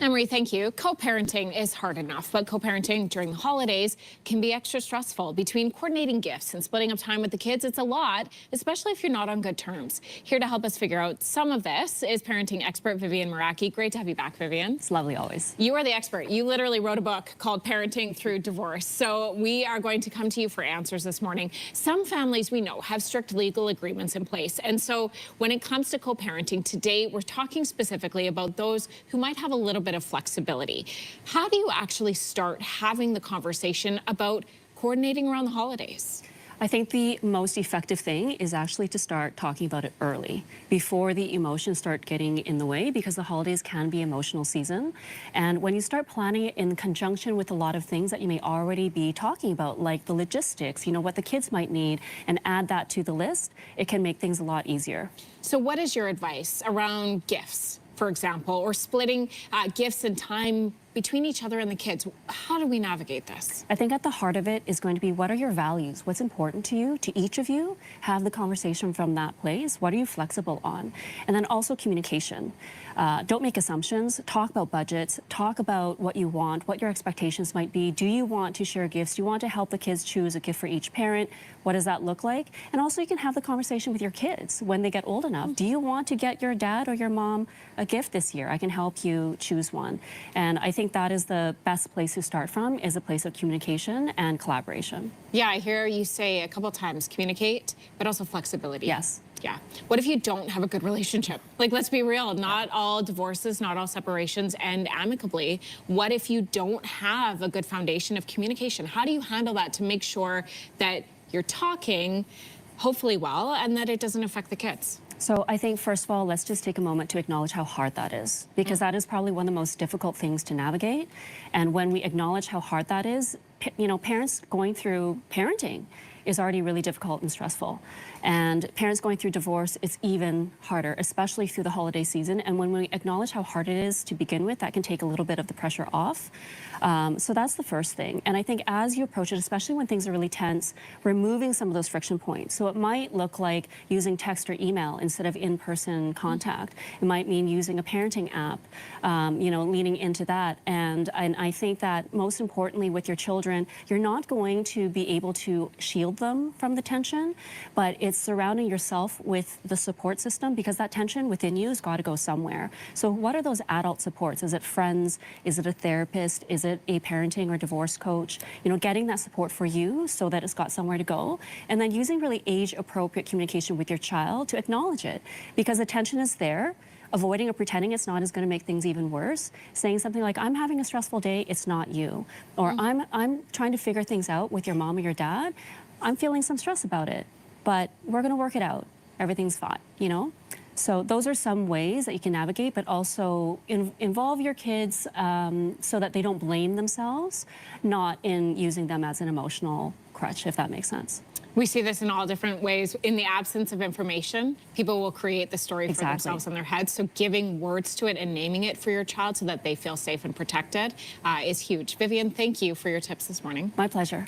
Emery, thank you. Co-parenting is hard enough, but co-parenting during the holidays can be extra stressful. Between coordinating gifts and splitting up time with the kids, it's a lot, especially if you're not on good terms. Here to help us figure out some of this is parenting expert Vivian Meraki. Great to have you back, Vivian. It's lovely always. You are the expert. You literally wrote a book called Parenting Through Divorce. So we are going to come to you for answers this morning. Some families we know have strict legal agreements in place. And so when it comes to co-parenting today, we're talking specifically about those who might have a little bit of flexibility. How do you actually start having the conversation about coordinating around the holidays? I think the most effective thing is actually to start talking about it early, before the emotions start getting in the way, because the holidays can be emotional season. And when you start planning it in conjunction with a lot of things that you may already be talking about, like the logistics, what the kids might need, and add that to the list, it can make things a lot easier. So what is your advice around gifts, for example, or splitting gifts and time between each other and the kids? How do we navigate this? I think at the heart of it is going to be, what are your values? What's important to you, to each of you? Have the conversation from that place. What are you flexible on? And then also communication. Don't make assumptions. Talk about budgets. Talk about what you want, what your expectations might be. Do you want to share gifts? Do you want to help the kids choose a gift for each parent? What does that look like? And also, you can have the conversation with your kids when they get old enough. Do you want to get your dad or your mom a gift this year? I can help you choose one. And I think that is the best place to start from, is a place of communication and collaboration. Yeah, I hear you say a couple times, communicate, but also flexibility. Yes. Yeah. What if you don't have a good relationship? Like, let's be real, not all divorces, not all separations end amicably. What if you don't have a good foundation of communication? How do you handle that to make sure that you're talking, hopefully well, and that it doesn't affect the kids? So I think, first of all, let's just take a moment to acknowledge how hard that is, because that is probably one of the most difficult things to navigate. And when we acknowledge how hard that is, parents going through parenting is already really difficult and stressful. And parents going through divorce, it's even harder, especially through the holiday season. And when we acknowledge how hard it is to begin with, that can take a little bit of the pressure off. So that's the first thing. And I think as you approach it, especially when things are really tense, removing some of those friction points. So it might look like using text or email instead of in-person contact. It might mean using a parenting app, leaning into that. And I think that most importantly with your children, you're not going to be able to shield them from the tension, but it's surrounding yourself with the support system, because that tension within you has got to go somewhere. So what are those adult supports? Is it friends? Is it a therapist? Is it a parenting or divorce coach? Getting that support for you so that it's got somewhere to go. And then using really age-appropriate communication with your child to acknowledge it, because the tension is there. Avoiding or pretending it's not is going to make things even worse. Saying something like, I'm having a stressful day, it's not you. Or I'm trying to figure things out with your mom or your dad. I'm feeling some stress about it, but we're going to work it out. Everything's fine, So those are some ways that you can navigate, but also involve your kids so that they don't blame themselves, not in using them as an emotional crutch, if that makes sense. We see this in all different ways. In the absence of information, people will create the story for themselves in their heads. So giving words to it and naming it for your child so that they feel safe and protected is huge. Vivian, thank you for your tips this morning. My pleasure.